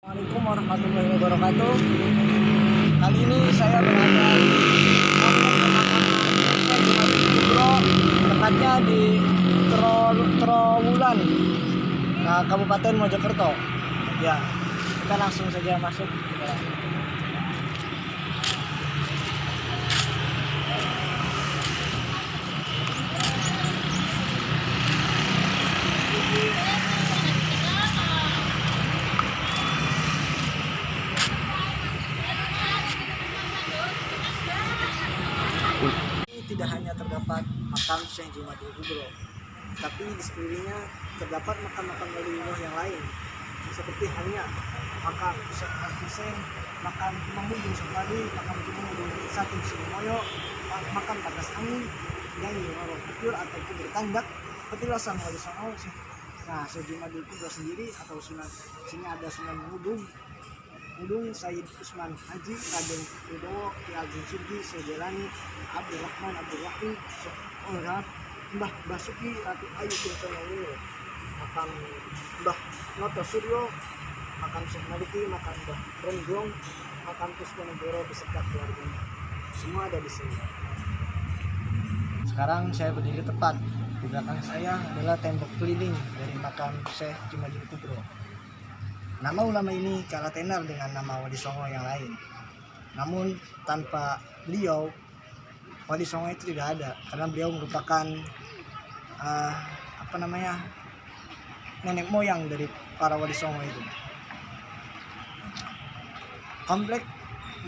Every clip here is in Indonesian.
Assalamualaikum warahmatullahi wabarakatuh. Kali ini saya berada di Kubro, tepatnya di Trowulan, Kabupaten Mojokerto. Ya, kita langsung saja masuk. Ini tidak hanya terdapat makam Syekh Jumadil Kubro, tapi di sekelilingnya terdapat makam-makam wali-wali yang lain, seperti halnya makam Syekh Al-Husain, makam Imam Budi Sofali, makam Imam Budi Satim Simoyo, makam Bagas Angin, dan Yoro Kukur atau kubur tandak petilasan Wali Songo. Nah, Syekh Jumadil Kubro sendiri atau Sunan, sini ada Sunan Mudung Said Usman Haji, Raden Widowo, Ki Ageng Surgi, Syekh Jelani, Abdul Rahman, Abdul Wahid, Syekh Mbah Basuki, Ratu Ayu Tirtonowiro, makam Mbah Noto Suryo, makam Syekh Maliki, makam Mbah Renggong, makam Pusponegoro beserta keluarganya. Semua ada di sini. Sekarang saya berdiri tepat. Di belakang saya adalah tembok keliling dari makam Syekh Jumadil Kubro. Nama ulama ini kalah tenar dengan nama Wali Songo yang lain. Namun tanpa beliau, Wali Songo itu tidak ada, karena beliau merupakan nenek moyang dari para Wali Songo itu. Komplek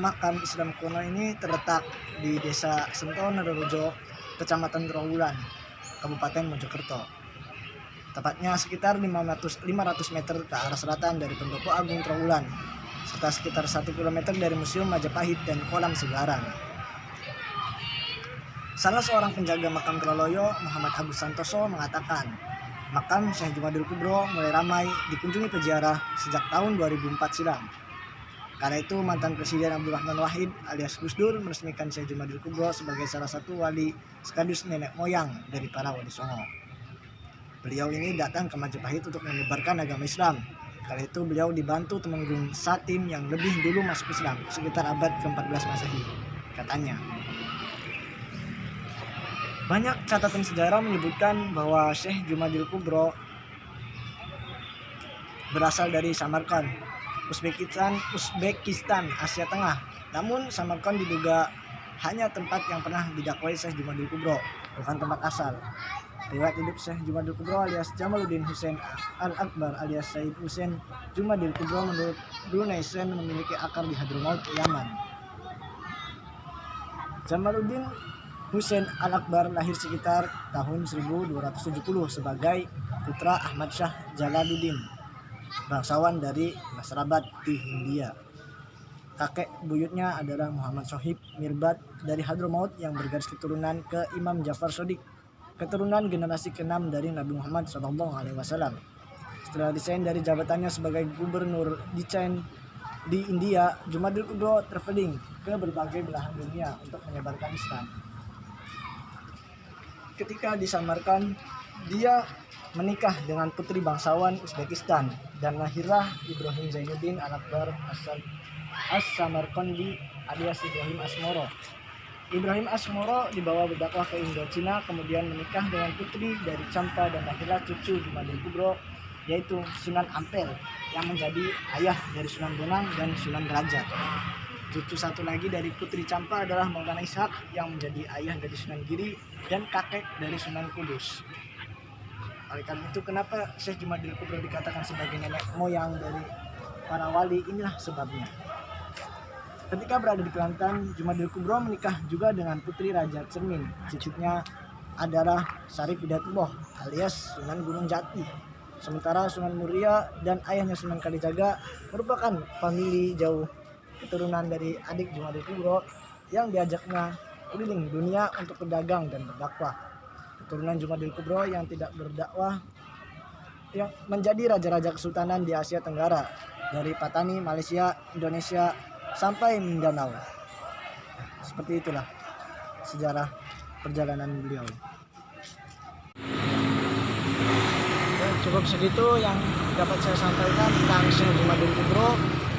makam Islam kuno ini terletak di Desa Sentono Rejo, Kecamatan Trowulan, Kabupaten Mojokerto. Tepatnya sekitar 500 meter ke arah selatan dari Pendopo Agung Trowulan, serta sekitar 1 km dari Museum Majapahit dan Kolam Segaran. Salah seorang penjaga makam Troloyo, Muhammad Agus Santoso, mengatakan makam Syekh Jumadil Kubro mulai ramai dikunjungi peziarah sejak tahun 2004 silam. Karena itu mantan Presiden Abdul Rahman Wahid alias Gus Dur meresmikan Syekh Jumadil Kubro sebagai salah satu wali sekaligus nenek moyang dari para Wali Songo. Beliau ini datang ke Majapahit untuk menyebarkan agama Islam. Kala itu beliau dibantu Temenggung Satim yang lebih dulu masuk Islam sekitar abad ke-14 Masehi, katanya. Banyak catatan sejarah menyebutkan bahwa Syekh Jumadil Kubro berasal dari Samarkand, Uzbekistan, Asia Tengah. Namun Samarkand diduga hanya tempat yang pernah didakwai Syekh Jumadil Kubro, bukan tempat asal. Riwayat hidup Syekh Jumadil Kubro alias Jamaluddin Husain Al-Akbar alias Said Husain Jumadil Kubro menurut Brunei Sen memiliki akar di Hadramaut, Yaman. Jamaluddin Husain Al-Akbar lahir sekitar tahun 1270 sebagai putra Ahmad Shah Jalaluddin, bangsawan dari Nasrabad di Hindia. Kakek buyutnya adalah Muhammad Sohib Mirbad dari Hadramaut yang bergaris keturunan ke Imam Jafar Shodiq, keturunan generasi ke-6 dari Nabi Muhammad SAW. Setelah resign dari jabatannya sebagai gubernur di India, Jumadil Kubro traveling ke berbagai belahan dunia untuk menyebarkan Islam. Ketika di Samarkand, dia menikah dengan putri bangsawan Uzbekistan dan lahirlah Ibrahim Zainuddin Al-Akbar As-Samarkandi alias Ibrahim Asmoro. Ibrahim Asmoro dibawa berdakwah ke Indochina, kemudian menikah dengan putri dari Champa dan lahirlah cucu Jumadil Kubro, yaitu Sunan Ampel yang menjadi ayah dari Sunan Bonang dan Sunan Derajat. Cucu satu lagi dari putri Champa adalah Maulana Ishak yang menjadi ayah dari Sunan Giri dan kakek dari Sunan Kudus. Oleh karena itu, kenapa Syekh Jumadil Kubro dikatakan sebagai nenek moyang dari para wali? Inilah sebabnya. Ketika berada di Kelantan, Jumadil Kubro menikah juga dengan putri Raja Cermin. Cicitnya adalah Syarif Hidayatullah alias Sunan Gunung Jati. Sementara Sunan Muria dan ayahnya Sunan Kalijaga merupakan famili jauh, keturunan dari adik Jumadil Kubro yang diajaknya keliling dunia untuk berdagang dan berdakwah. Keturunan Jumadil Kubro yang tidak berdakwah yang menjadi raja-raja kesultanan di Asia Tenggara, dari Patani, Malaysia, Indonesia, sampai Mindanao. Seperti itulah sejarah perjalanan beliau. Cukup segitu yang dapat saya sampaikan tentang Syekh Jumadil Kubro.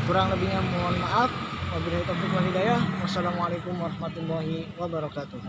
Kurang lebihnya mohon maaf. Wabillahi taufiq wal hidayah. Wassalamualaikum warahmatullahi wabarakatuh.